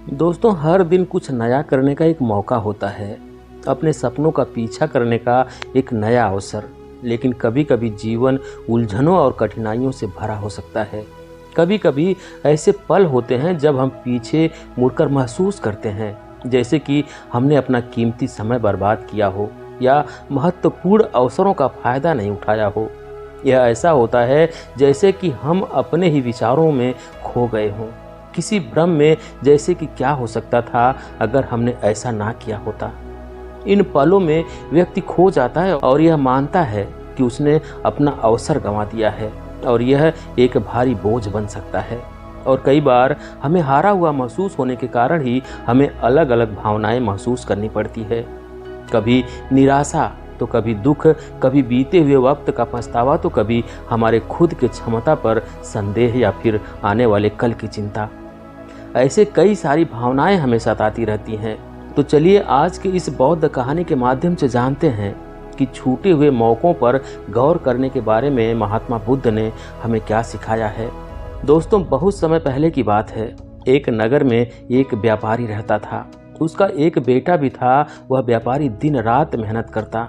दोस्तों, हर दिन कुछ नया करने का एक मौका होता है, अपने सपनों का पीछा करने का एक नया अवसर। लेकिन कभी कभी जीवन उलझनों और कठिनाइयों से भरा हो सकता है। कभी कभी ऐसे पल होते हैं जब हम पीछे मुड़कर महसूस करते हैं जैसे कि हमने अपना कीमती समय बर्बाद किया हो या महत्वपूर्ण अवसरों का फायदा नहीं उठाया हो। यह ऐसा होता है जैसे कि हम अपने ही विचारों में खो गए हों, किसी भ्रम में, जैसे कि क्या हो सकता था अगर हमने ऐसा ना किया होता। इन पलों में व्यक्ति खो जाता है और यह मानता है कि उसने अपना अवसर गंवा दिया है, और यह एक भारी बोझ बन सकता है। और कई बार हमें हारा हुआ महसूस होने के कारण ही हमें अलग अलग भावनाएं महसूस करनी पड़ती है। कभी निराशा, तो कभी दुख, कभी बीते हुए वक्त का पछतावा, तो कभी हमारे खुद की क्षमता पर संदेह या फिर आने वाले कल की चिंता। ऐसे कई सारी भावनाएं हमें सताती रहती हैं। तो चलिए आज की इस बौद्ध कहानी के माध्यम से जानते हैं कि छूटे हुए मौकों पर गौर करने के बारे में महात्मा बुद्ध ने हमें क्या सिखाया है। दोस्तों, बहुत समय पहले की बात है। एक नगर में एक व्यापारी रहता था। उसका एक बेटा भी था। वह व्यापारी दिन रात मेहनत करता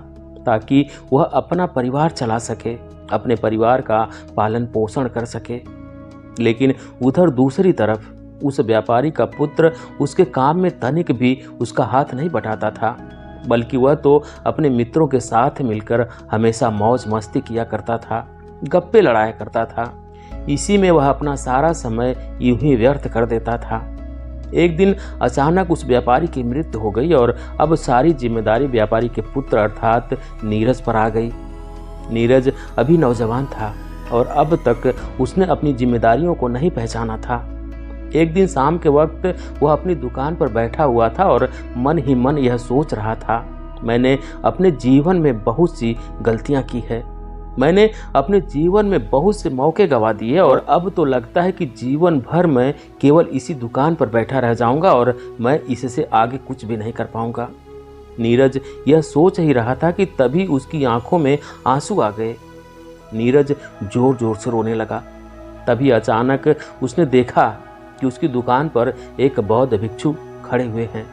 ताकि वह अपना परिवार चला सके, अपने परिवार का पालन पोषण कर सके। लेकिन उधर दूसरी तरफ उस व्यापारी का पुत्र उसके काम में तनिक भी उसका हाथ नहीं बटाता था, बल्कि वह तो अपने मित्रों के साथ मिलकर हमेशा मौज मस्ती किया करता था, गप्पे लड़ाया करता था। इसी में वह अपना सारा समय यूं ही व्यर्थ कर देता था। एक दिन अचानक उस व्यापारी की मृत्यु हो गई और अब सारी जिम्मेदारी व्यापारी के पुत्र अर्थात नीरज पर आ गई। नीरज अभी नौजवान था और अब तक उसने अपनी जिम्मेदारियों को नहीं पहचाना था। एक दिन शाम के वक्त वह अपनी दुकान पर बैठा हुआ था और मन ही मन यह सोच रहा था, मैंने अपने जीवन में बहुत सी गलतियां की है। मैंने अपने जीवन में बहुत से मौके गंवा दिए और अब तो लगता है कि जीवन भर मैं केवल इसी दुकान पर बैठा रह जाऊंगा और मैं इससे आगे कुछ भी नहीं कर पाऊंगा। नीरज यह सोच ही रहा था कि तभी उसकी आंखों में आंसू आ गए। नीरज जोर जोर से रोने लगा। तभी अचानक उसने देखा कि उसकी दुकान पर एक बौद्ध भिक्षु खड़े हुए हैं।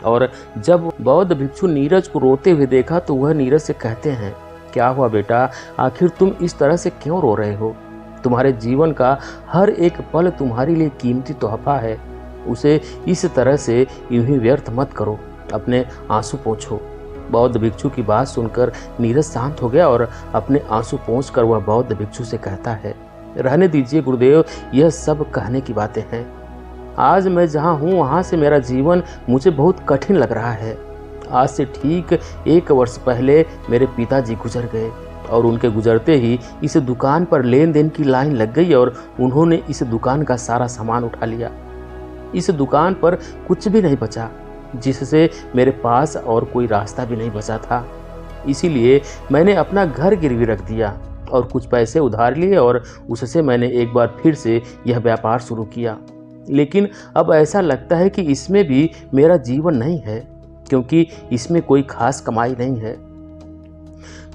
और जब बौद्ध भिक्षु नीरज को रोते हुए देखा तो वह नीरज से कहते हैं, क्या हुआ बेटा, आखिर तुम इस तरह से क्यों रो रहे हो? तुम्हारे जीवन का हर एक पल तुम्हारे लिए कीमती तोहफा है, उसे इस तरह से यूं ही व्यर्थ मत करो, अपने आंसू पोंछो। बौद्ध भिक्षु की बात सुनकर नीरज शांत हो गया और अपने आंसू पोंछकर वह बौद्ध भिक्षु से कहता है, रहने दीजिए गुरुदेव, यह सब कहने की बातें हैं। आज मैं जहाँ हूँ वहाँ से मेरा जीवन मुझे बहुत कठिन लग रहा है। आज से ठीक 1 वर्ष पहले मेरे पिताजी गुजर गए और उनके गुजरते ही इस दुकान पर लेन देन की लाइन लग गई और उन्होंने इस दुकान का सारा सामान उठा लिया। इस दुकान पर कुछ भी नहीं बचा, जिससे मेरे पास और कोई रास्ता भी नहीं बचा था। इसीलिए मैंने अपना घर गिरवी रख दिया और कुछ पैसे उधार लिए और उससे मैंने एक बार फिर से यह व्यापार शुरू किया। लेकिन अब ऐसा लगता है कि इसमें भी मेरा जीवन नहीं है, क्योंकि इसमें कोई खास कमाई नहीं है।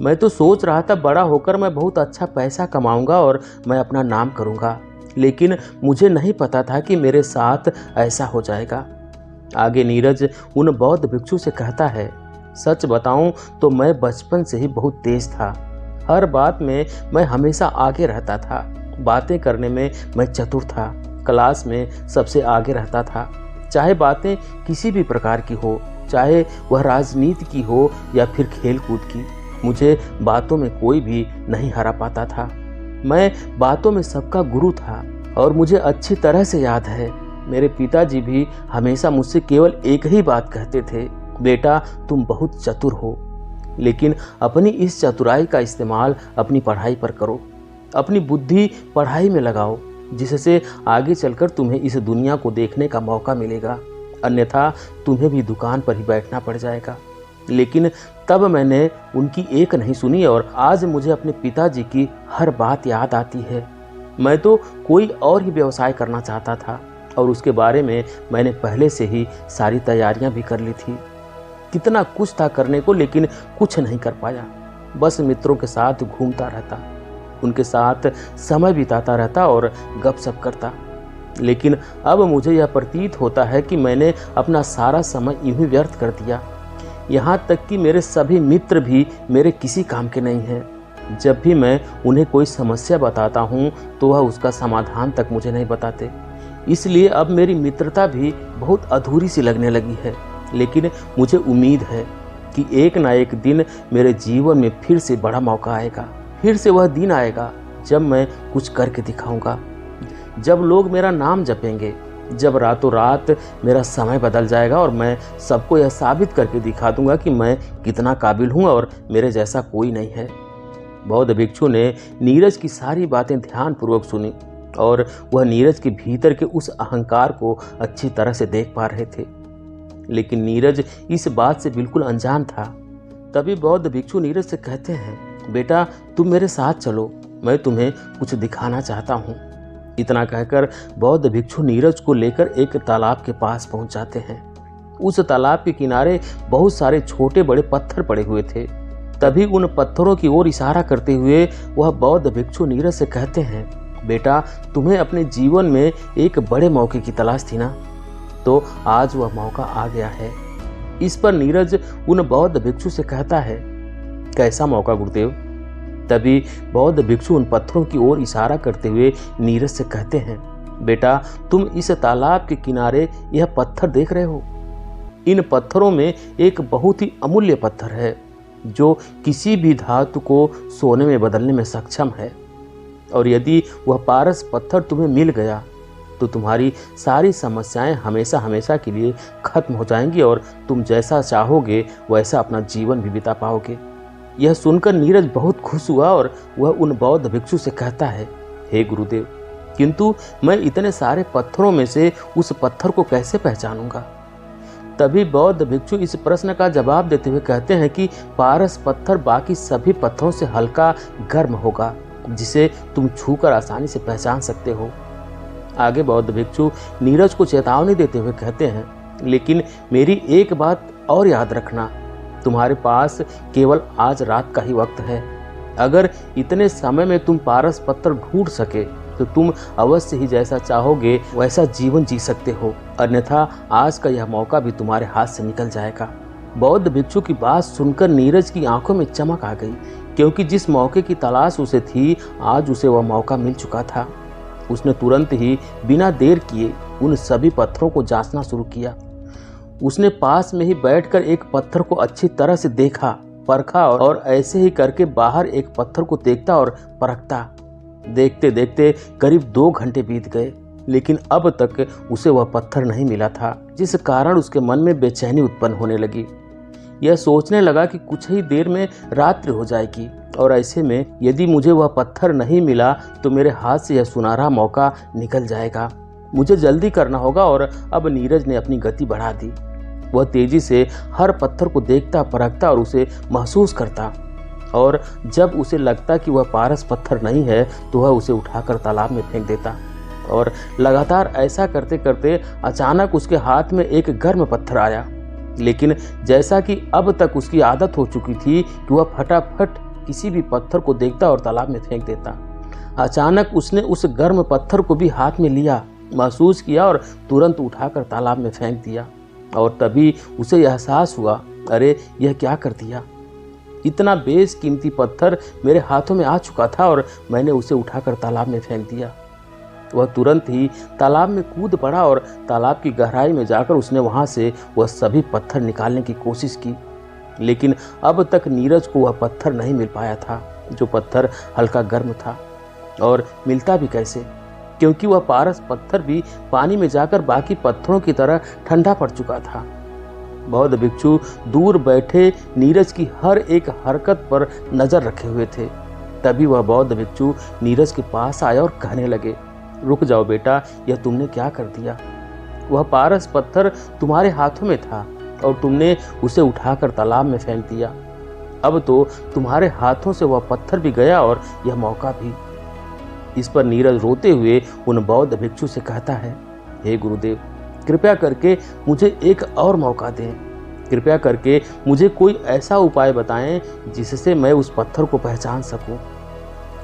मैं तो सोच रहा था बड़ा होकर मैं बहुत अच्छा पैसा कमाऊंगा और मैं अपना नाम करूंगा, लेकिन मुझे नहीं पता था कि मेरे साथ ऐसा हो जाएगा। आगे नीरज उन बौद्ध भिक्षु से कहता है, सच बताऊं तो मैं बचपन से ही बहुत तेज था। हर बात में मैं हमेशा आगे रहता था। बातें करने में मैं चतुर था। क्लास में सबसे आगे रहता था। चाहे बातें किसी भी प्रकार की हो, चाहे वह राजनीति की हो या फिर खेल कूद की, मुझे बातों में कोई भी नहीं हरा पाता था। मैं बातों में सबका गुरु था और मुझे अच्छी तरह से याद है, मेरे पिताजी भी हमेशा मुझसे केवल एक ही बात कहते थे, बेटा तुम बहुत चतुर हो, लेकिन अपनी इस चतुराई का इस्तेमाल अपनी पढ़ाई पर करो। अपनी बुद्धि पढ़ाई में लगाओ, जिससे आगे चलकर तुम्हें इस दुनिया को देखने का मौका मिलेगा, अन्यथा तुम्हें भी दुकान पर ही बैठना पड़ जाएगा। लेकिन तब मैंने उनकी एक नहीं सुनी और आज मुझे अपने पिताजी की हर बात याद आती है। मैं तो कोई और ही व्यवसाय करना चाहता था और उसके बारे में मैंने पहले से ही सारी तैयारियां भी कर ली थी। कितना कुछ था करने को, लेकिन कुछ नहीं कर पाया। बस मित्रों के साथ घूमता रहता, उनके साथ समय बिताता रहता और गपशप करता। लेकिन अब मुझे यह प्रतीत होता है कि मैंने अपना सारा समय यूं ही व्यर्थ कर दिया। यहाँ तक कि मेरे सभी मित्र भी मेरे किसी काम के नहीं हैं। जब भी मैं उन्हें कोई समस्या बताता हूँ तो वह उसका समाधान तक मुझे नहीं बताते। इसलिए अब मेरी मित्रता भी बहुत अधूरी सी लगने लगी है। लेकिन मुझे उम्मीद है कि एक ना एक दिन मेरे जीवन में फिर से बड़ा मौका आएगा। फिर से वह दिन आएगा जब मैं कुछ करके दिखाऊंगा, जब लोग मेरा नाम जपेंगे, जब रातों रात मेरा समय बदल जाएगा और मैं सबको यह साबित करके दिखा दूंगा कि मैं कितना काबिल हूँ और मेरे जैसा कोई नहीं है। बौद्ध भिक्षु ने नीरज की सारी बातें ध्यानपूर्वक सुनी और वह नीरज के भीतर के उस अहंकार को अच्छी तरह से देख पा रहे थे। लेकिन नीरज इस बात से बिल्कुल अनजान था। तभी बौद्ध भिक्षु नीरज से कहते हैं, बेटा तुम मेरे साथ चलो, मैं तुम्हें कुछ दिखाना चाहता हूँ। इतना कहकर बौद्ध भिक्षु नीरज को लेकर एक तालाब के पास पहुंच जाते हैं। उस तालाब के किनारे बहुत सारे छोटे बड़े पत्थर पड़े हुए थे। तभी उन पत्थरों की ओर इशारा करते हुए वह बौद्ध भिक्षु नीरज से कहते हैं, बेटा तुम्हें अपने जीवन में एक बड़े मौके की तलाश थी ना, तो आज वह मौका आ गया है। इस पर नीरज उन बौद्ध भिक्षु से कहता है, कैसा मौका गुरुदेव? तभी बौद्ध भिक्षु उन पत्थरों की ओर इशारा करते हुए नीरज से कहते हैं, बेटा तुम इस तालाब के किनारे यह पत्थर देख रहे हो। इन पत्थरों में एक बहुत ही अमूल्य पत्थर है जो किसी भी धातु को सोने में बदलने में सक्षम है। और यदि वह पारस पत्थर तुम्हें मिल गया तो तुम्हारी सारी समस्याएं हमेशा हमेशा के लिए खत्म हो जाएंगी और तुम जैसा चाहोगे वैसा अपना जीवन भी बिता पाओगे। यह सुनकर नीरज बहुत खुश हुआ और वह उन बौद्ध भिक्षु से कहता है, हे गुरुदेव, किंतु मैं इतने सारे पत्थरों में से उस पत्थर को कैसे पहचानूंगा? तभी बौद्ध भिक्षु इस प्रश्न का जवाब देते हुए कहते हैं कि पारस पत्थर बाकी सभी पत्थरों से हल्का गर्म होगा, जिसे तुम छूकर आसानी से पहचान सकते हो। आगे बौद्ध भिक्षु नीरज को चेतावनी देते हुए कहते हैं, लेकिन मेरी एक बात और याद रखना, तुम्हारे पास केवल आज रात का ही वक्त है। अगर इतने समय में तुम पारस पत्थर ढूंढ सके तो तुम अवश्य ही जैसा चाहोगे वैसा जीवन जी सकते हो, अन्यथा आज का यह मौका भी तुम्हारे हाथ से निकल जाएगा। बौद्ध भिक्षु की बात सुनकर नीरज की आंखों में चमक आ गई, क्योंकि जिस मौके की तलाश उसे थी आज उसे वह मौका मिल चुका था। उसने तुरंत ही बिना देर किए उन सभी पत्थरों को जांचना शुरू किया। उसने पास में ही बैठकर एक पत्थर को अच्छी तरह से देखा, परखा और ऐसे ही करके बाहर एक पत्थर को देखता और परखता। देखते देखते करीब 2 घंटे बीत गए, लेकिन अब तक उसे वह पत्थर नहीं मिला था, जिस कारण उसके मन में बेचैनी उत्पन्न होने लगी। यह सोचने लगा कि कुछ ही देर में रात्रि हो जाएगी और ऐसे में यदि मुझे वह पत्थर नहीं मिला तो मेरे हाथ से यह सुनहरा मौका निकल जाएगा। मुझे जल्दी करना होगा। और अब नीरज ने अपनी गति बढ़ा दी। वह तेजी से हर पत्थर को देखता, परखता और उसे महसूस करता, और जब उसे लगता कि वह पारस पत्थर नहीं है तो वह उसे उठाकर तालाब में फेंक देता। और लगातार ऐसा करते करते अचानक उसके हाथ में एक गर्म पत्थर आया, लेकिन जैसा कि अब तक उसकी आदत हो चुकी थी कि वह फटाफट किसी भी पत्थर को देखता और तालाब में फेंक देता। अचानक उसने उस गर्म पत्थर को भी हाथ में लिया, महसूस किया और तुरंत उठाकर तालाब में फेंक दिया। और तभी उसे यह एहसास हुआ, अरे यह क्या कर दिया? इतना बेशकीमती पत्थर मेरे हाथों में आ चुका था और मैंने उसे उठाकर तालाब में फेंक दिया। वह तुरंत ही तालाब में कूद पड़ा और तालाब की गहराई में जाकर उसने वहां से वह सभी पत्थर निकालने की कोशिश की, लेकिन अब तक नीरज को वह पत्थर नहीं मिल पाया था, जो पत्थर हल्का गर्म था। और मिलता भी कैसे, क्योंकि वह पारस पत्थर भी पानी में जाकर बाकी पत्थरों की तरह ठंडा पड़ चुका था। बौद्ध भिक्षु दूर बैठे नीरज की हर एक हरकत पर नजर रखे हुए थे। तभी वह बौद्ध भिक्षु नीरज के पास आया और कहने लगे, रुक जाओ बेटा, यह तुमने क्या कर दिया? वह पारस पत्थर तुम्हारे हाथों में था और तुमने उसे उठाकर तालाब में फेंक दिया। अब तो तुम्हारे हाथों से वह पत्थर भी गया और यह मौका भी। इस पर नीरज रोते हुए उन बौद्ध भिक्षु से कहता है, हे गुरुदेव, कृपया करके मुझे एक और मौका दें। कृपया करके मुझे कोई ऐसा उपाय बताएं जिससे मैं उस पत्थर को पहचान सकूं।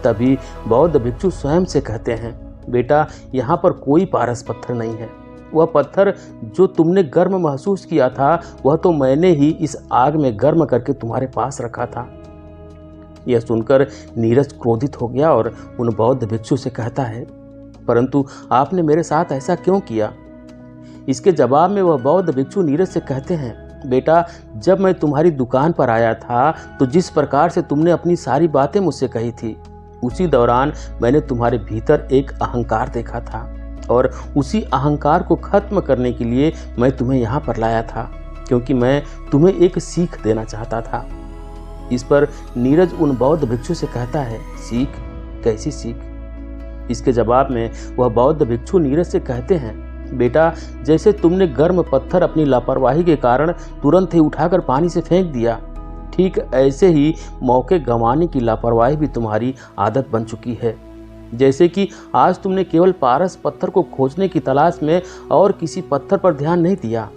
तभी बौद्ध भिक्षु स्वयं से कहते हैं, बेटा, यहाँ पर कोई पारस पत्थर नहीं है। वह पत्थर जो तुमने गर्म महसूस किया था, वह तो मैंने ही इस आग में गर्म करके तुम्हारे पास रखा था। यह सुनकर नीरज क्रोधित हो गया और उन बौद्ध भिक्षु से कहता है, परंतु आपने मेरे साथ ऐसा क्यों किया? इसके जवाब में वह बौद्ध भिक्षु नीरज से कहते हैं, बेटा, जब मैं तुम्हारी दुकान पर आया था तो जिस प्रकार से तुमने अपनी सारी बातें मुझसे कही थी, उसी दौरान मैंने तुम्हारे भीतर एक अहंकार देखा था और उसी अहंकार को खत्म करने के लिए मैं तुम्हें यहाँ पर लाया था, क्योंकि मैं तुम्हें एक सीख देना चाहता था। इस पर नीरज उन बौद्ध भिक्षु से कहता है, सीख? कैसी सीख? इसके जवाब में वह बौद्ध भिक्षु नीरज से कहते हैं, बेटा, जैसे तुमने गर्म पत्थर अपनी लापरवाही के कारण तुरंत ही उठाकर पानी से फेंक दिया, ठीक ऐसे ही मौके गंवाने की लापरवाही भी तुम्हारी आदत बन चुकी है। जैसे कि आज तुमने केवल पारस पत्थर को खोजने की तलाश में और किसी पत्थर पर ध्यान नहीं दिया,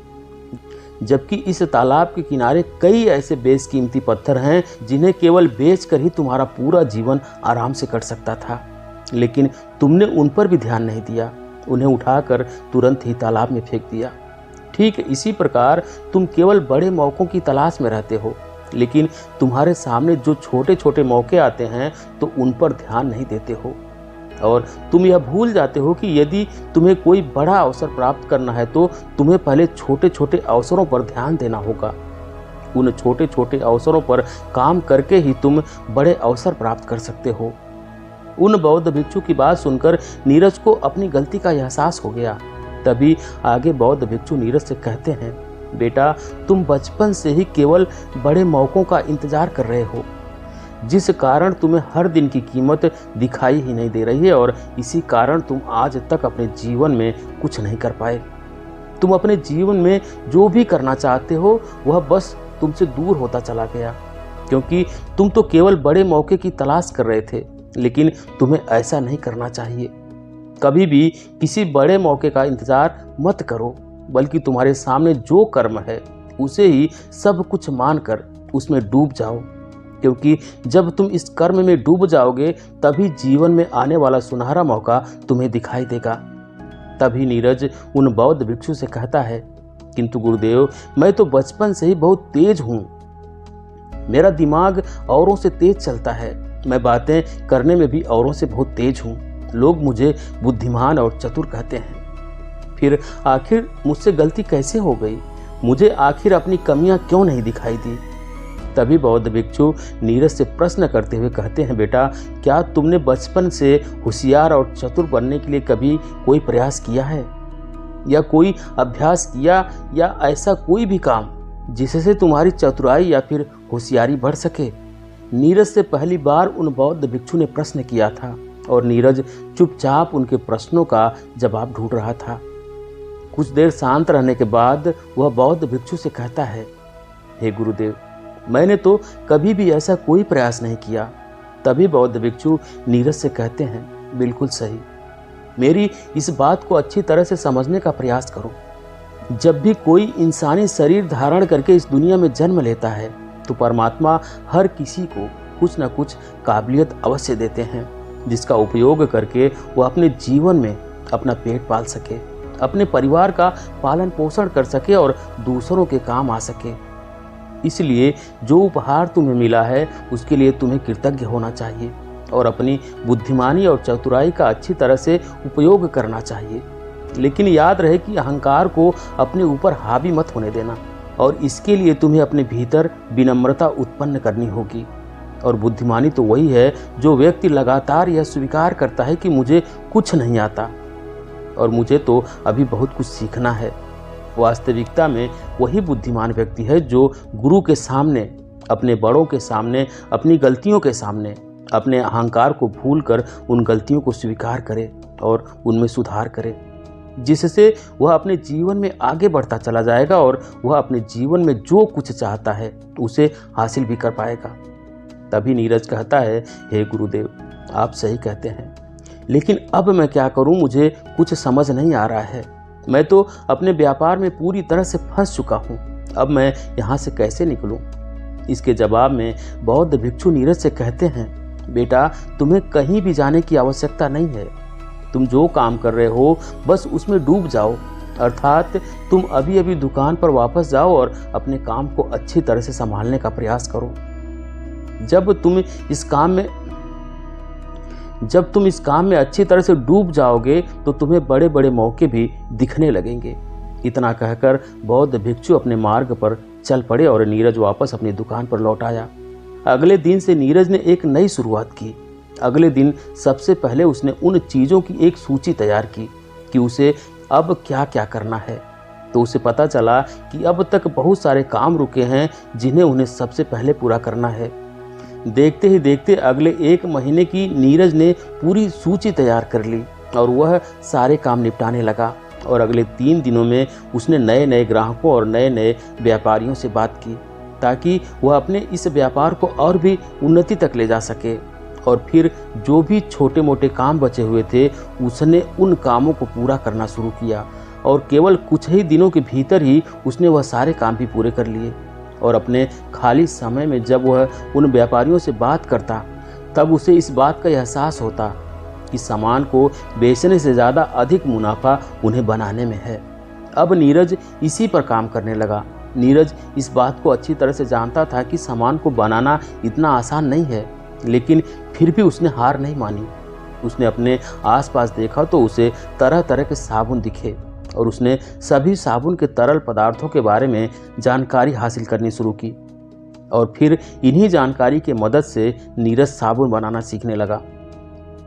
जबकि इस तालाब के किनारे कई ऐसे बेशकीमती पत्थर हैं जिन्हें केवल बेचकर ही तुम्हारा पूरा जीवन आराम से कट सकता था, लेकिन तुमने उन पर भी ध्यान नहीं दिया, उन्हें उठाकर तुरंत ही तालाब में फेंक दिया। ठीक इसी प्रकार तुम केवल बड़े मौकों की तलाश में रहते हो, लेकिन तुम्हारे सामने जो छोटे छोटे मौके आते हैं तो उन पर ध्यान नहीं देते हो, और तुम यह भूल जाते हो कि यदि तुम्हें कोई बड़ा अवसर प्राप्त करना है तो तुम्हें पहले छोटे छोटे अवसरों पर ध्यान देना होगा। उन छोटे छोटे अवसरों पर काम करके ही तुम बड़े अवसर प्राप्त कर सकते हो। उन बौद्ध भिक्षु की बात सुनकर नीरज को अपनी गलती का एहसास हो गया। तभी आगे बौद्ध भिक्षु नीरज से कहते हैं, बेटा, तुम बचपन से ही केवल बड़े मौकों का इंतजार कर रहे हो, जिस कारण तुम्हें हर दिन की कीमत दिखाई ही नहीं दे रही है, और इसी कारण तुम आज तक अपने जीवन में कुछ नहीं कर पाए। तुम अपने जीवन में जो भी करना चाहते हो वह बस तुमसे दूर होता चला गया, क्योंकि तुम तो केवल बड़े मौके की तलाश कर रहे थे, लेकिन तुम्हें ऐसा नहीं करना चाहिए। कभी भी किसी बड़े मौके का इंतजार मत करो, बल्कि तुम्हारे सामने जो कर्म है उसे ही सब कुछ मानकर उसमें डूब जाओ, क्योंकि जब तुम इस कर्म में डूब जाओगे तभी जीवन में आने वाला सुनहरा मौका तुम्हें दिखाई देगा। तभी नीरज उन बौद्ध भिक्षु से कहता है, किंतु गुरुदेव, मैं तो बचपन से ही बहुत तेज हूँ, मेरा दिमाग औरों से तेज चलता है, मैं बातें करने में भी औरों से बहुत तेज हूँ, लोग मुझे बुद्धिमान और चतुर कहते हैं। फिर आखिर मुझसे गलती कैसे हो गई? मुझे आखिर अपनी कमियां क्यों नहीं दिखाई दी? तभी बौद्ध भिक्षु नीरज से प्रश्न करते हुए कहते हैं, बेटा, क्या तुमने बचपन से होशियार और चतुर बनने के लिए कभी कोई प्रयास किया है, या कोई अभ्यास किया, या ऐसा कोई भी काम जिससे तुम्हारी चतुराई या फिर होशियारी बढ़ सके? नीरज से पहली बार उन बौद्ध भिक्षु ने प्रश्न किया था और नीरज चुपचाप उनके प्रश्नों का जवाब ढूंढ रहा था। कुछ देर शांत रहने के बाद वह बौद्ध भिक्षु से कहता है, हे गुरुदेव, मैंने तो कभी भी ऐसा कोई प्रयास नहीं किया। तभी बौद्ध भिक्षु नीरज से कहते हैं, बिल्कुल सही, मेरी इस बात को अच्छी तरह से समझने का प्रयास करो। जब भी कोई इंसानी शरीर धारण करके इस दुनिया में जन्म लेता है तो परमात्मा हर किसी को कुछ न कुछ काबिलियत अवश्य देते हैं, जिसका उपयोग करके वह अपने जीवन में अपना पेट पाल सके, अपने परिवार का पालन पोषण कर सके और दूसरों के काम आ सके। इसलिए जो उपहार तुम्हें मिला है उसके लिए तुम्हें कृतज्ञ होना चाहिए और अपनी बुद्धिमानी और चतुराई का अच्छी तरह से उपयोग करना चाहिए। लेकिन याद रहे कि अहंकार को अपने ऊपर हावी मत होने देना, और इसके लिए तुम्हें अपने भीतर विनम्रता उत्पन्न करनी होगी। और बुद्धिमानी तो वही है जो व्यक्ति लगातार यह स्वीकार करता है कि मुझे कुछ नहीं आता और मुझे तो अभी बहुत कुछ सीखना है। वास्तविकता में वही बुद्धिमान व्यक्ति है जो गुरु के सामने, अपने बड़ों के सामने, अपनी गलतियों के सामने अपने अहंकार को भूलकर उन गलतियों को स्वीकार करे और उनमें सुधार करे, जिससे वह अपने जीवन में आगे बढ़ता चला जाएगा और वह अपने जीवन में जो कुछ चाहता है उसे हासिल भी कर पाएगा। तभी नीरज कहता है, हे गुरुदेव, आप सही कहते हैं, लेकिन अब मैं क्या करूं, मुझे कुछ समझ नहीं आ रहा है। मैं तो अपने व्यापार में पूरी तरह से फंस चुका हूं, अब मैं यहाँ से कैसे निकलूं? इसके जवाब में बौद्ध भिक्षु नीरज से कहते हैं, बेटा, तुम्हें कहीं भी जाने की आवश्यकता नहीं है। तुम जो काम कर रहे हो बस उसमें डूब जाओ, अर्थात तुम अभी अभी दुकान पर वापस जाओ और अपने काम को अच्छी तरह से संभालने का प्रयास करो। जब तुम इस काम में अच्छी तरह से डूब जाओगे तो तुम्हें बड़े बड़े मौके भी दिखने लगेंगे। इतना कहकर बौद्ध भिक्षु अपने मार्ग पर चल पड़े और नीरज वापस अपनी दुकान पर लौट आया। अगले दिन से नीरज ने एक नई शुरुआत की। अगले दिन सबसे पहले उसने उन चीज़ों की एक सूची तैयार की कि उसे अब क्या क्या करना है। तो उसे पता चला कि अब तक बहुत सारे काम रुके हैं जिन्हें उन्हें सबसे पहले पूरा करना है। देखते ही देखते अगले 1 महीने की नीरज ने पूरी सूची तैयार कर ली और वह सारे काम निपटाने लगा। और अगले 3 दिनों में उसने नए नए ग्राहकों और नए नए व्यापारियों से बात की ताकि वह अपने इस व्यापार को और भी उन्नति तक ले जा सके। और फिर जो भी छोटे मोटे काम बचे हुए थे उसने उन कामों को पूरा करना शुरू किया और केवल कुछ ही दिनों के भीतर ही उसने वह सारे काम भी पूरे कर लिए। और अपने खाली समय में जब वह उन व्यापारियों से बात करता तब उसे इस बात का एहसास होता कि सामान को बेचने से ज़्यादा अधिक मुनाफा उन्हें बनाने में है। अब नीरज इसी पर काम करने लगा। नीरज इस बात को अच्छी तरह से जानता था कि सामान को बनाना इतना आसान नहीं है, लेकिन फिर भी उसने हार नहीं मानी। उसने अपने आसपास देखा तो उसे तरह तरह के साबुन दिखे और उसने सभी साबुन के तरल पदार्थों के बारे में जानकारी हासिल करनी शुरू की। और फिर इन्हीं जानकारी की मदद से नीरज साबुन बनाना सीखने लगा।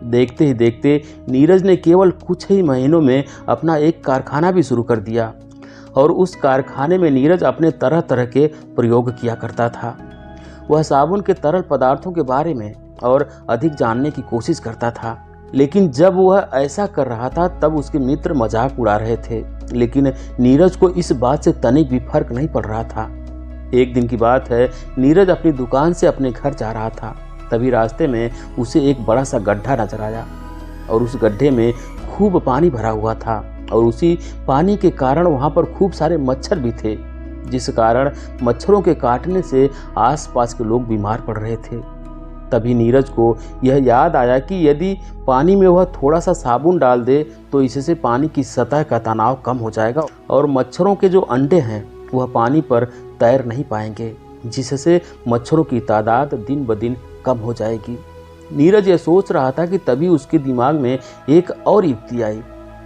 देखते ही देखते नीरज ने केवल कुछ ही महीनों में अपना एक कारखाना भी शुरू कर दिया और उस कारखाने में नीरज अपने तरह तरह के प्रयोग किया करता था। वह साबुन के तरल पदार्थों के बारे में और अधिक जानने की कोशिश करता था, लेकिन जब वह ऐसा कर रहा था तब उसके मित्र मजाक उड़ा रहे थे। लेकिन नीरज को इस बात से तनिक भी फर्क नहीं पड़ रहा था। एक दिन की बात है, नीरज अपनी दुकान से अपने घर जा रहा था। तभी रास्ते में उसे एक बड़ा सा गड्ढा नजर आया और उस गड्ढे में खूब पानी भरा हुआ था और उसी पानी के कारण वहाँ पर खूब सारे मच्छर भी थे, जिस कारण मच्छरों के काटने से आसपास के लोग बीमार पड़ रहे थे। तभी नीरज को यह याद आया कि यदि पानी में वह थोड़ा सा साबुन डाल दे तो इससे पानी की सतह का तनाव कम हो जाएगा और मच्छरों के जो अंडे हैं वह पानी पर तैर नहीं पाएंगे, जिससे मच्छरों की तादाद दिन ब दिन कम हो जाएगी। नीरज यह सोच रहा था कि तभी उसके दिमाग में एक और युक्ति आई।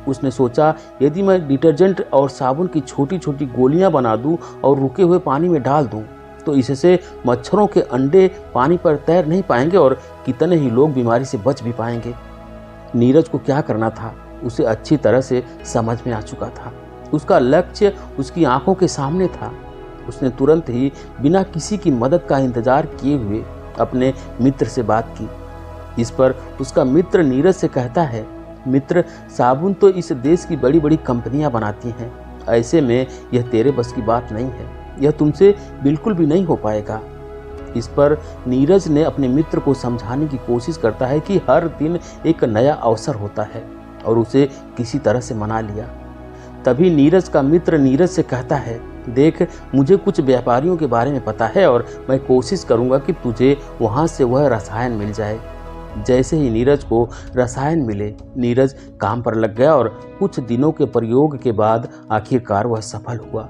उसने सोचा, यदि मैं डिटर्जेंट और साबुन की छोटी छोटी गोलियां बना दूं और रुके हुए पानी में डाल दूं तो इससे मच्छरों के अंडे पानी पर तैर नहीं पाएंगे और कितने ही लोग बीमारी से बच भी पाएंगे। नीरज को क्या करना था उसे अच्छी तरह से समझ में आ चुका था। उसका लक्ष्य उसकी आंखों के सामने था। उसने तुरंत ही बिना किसी की मदद का इंतजार किए हुए अपने मित्र से बात की। इस पर उसका मित्र नीरज से कहता है, मित्र, साबुन तो इस देश की बड़ी बड़ी कंपनियां बनाती हैं, ऐसे में यह तेरे बस की बात नहीं है, यह तुमसे बिल्कुल भी नहीं हो पाएगा। इस पर नीरज ने अपने मित्र को समझाने की कोशिश करता है कि हर दिन एक नया अवसर होता है और उसे किसी तरह से मना लिया। तभी नीरज का मित्र नीरज से कहता है, देख, मुझे कुछ व्यापारियों के बारे में पता है और मैं कोशिश करूंगा कि तुझे वहां से वह रसायन मिल जाए। जैसे ही नीरज को रसायन मिले, नीरज काम पर लग गया और कुछ दिनों के प्रयोग के बाद आखिरकार वह सफल हुआ।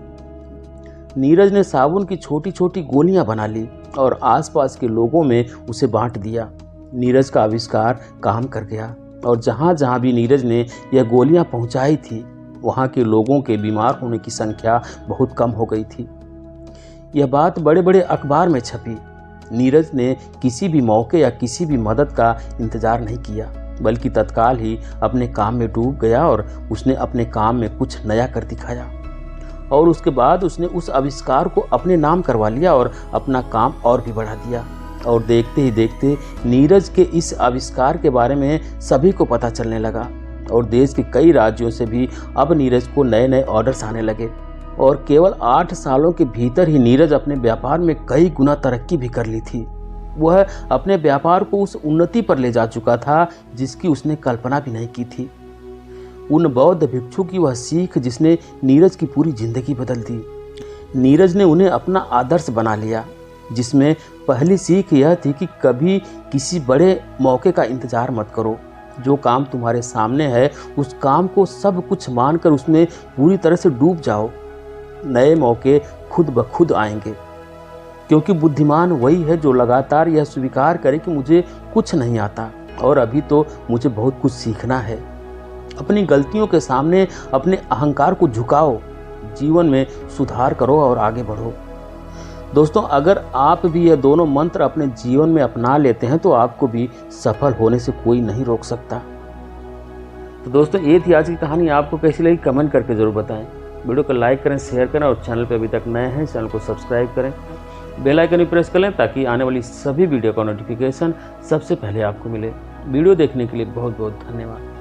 नीरज ने साबुन की छोटी छोटी गोलियां बना ली और आसपास के लोगों में उसे बांट दिया। नीरज का आविष्कार काम कर गया और जहां जहां भी नीरज ने यह गोलियां पहुंचाई थी वहां के लोगों के बीमार होने की संख्या बहुत कम हो गई थी। यह बात बड़े बड़े अखबार में छपी। नीरज ने किसी भी मौके या किसी भी मदद का इंतजार नहीं किया, बल्कि तत्काल ही अपने काम में डूब गया और उसने अपने काम में कुछ नया कर दिखाया। और उसके बाद उसने उस आविष्कार को अपने नाम करवा लिया और अपना काम और भी बढ़ा दिया। और देखते ही देखते नीरज के इस आविष्कार के बारे में सभी को पता चलने लगा और देश के कई राज्यों से भी अब नीरज को नए नए ऑर्डर्स आने लगे। और केवल 8 सालों के भीतर ही नीरज अपने व्यापार में कई गुना तरक्की भी कर ली थी। वह अपने व्यापार को उस उन्नति पर ले जा चुका था जिसकी उसने कल्पना भी नहीं की थी। उन बौद्ध भिक्षु की वह सीख जिसने नीरज की पूरी जिंदगी बदल दी। नीरज ने उन्हें अपना आदर्श बना लिया, जिसमें पहली सीख यह थी कि कभी किसी बड़े मौके का इंतजार मत करो, जो काम तुम्हारे सामने है उस काम को सब कुछ मानकर उसमें पूरी तरह से डूब जाओ। नए मौके खुद ब खुद आएंगे, क्योंकि बुद्धिमान वही है जो लगातार यह स्वीकार करे कि मुझे कुछ नहीं आता और अभी तो मुझे बहुत कुछ सीखना है। अपनी गलतियों के सामने अपने अहंकार को झुकाओ, जीवन में सुधार करो और आगे बढ़ो। दोस्तों, अगर आप भी यह दोनों मंत्र अपने जीवन में अपना लेते हैं तो आपको भी सफल होने से कोई नहीं रोक सकता। तो दोस्तों, ये थी आज की कहानी। आपको कैसी लगी कमेंट करके ज़रूर बताएं। वीडियो को लाइक करें, शेयर करें और चैनल पर अभी तक नए हैं चैनल को सब्सक्राइब करें, बेल आइकन भी प्रेस कर लें ताकि आने वाली सभी वीडियो का नोटिफिकेशन सबसे पहले आपको मिले। वीडियो देखने के लिए बहुत बहुत धन्यवाद।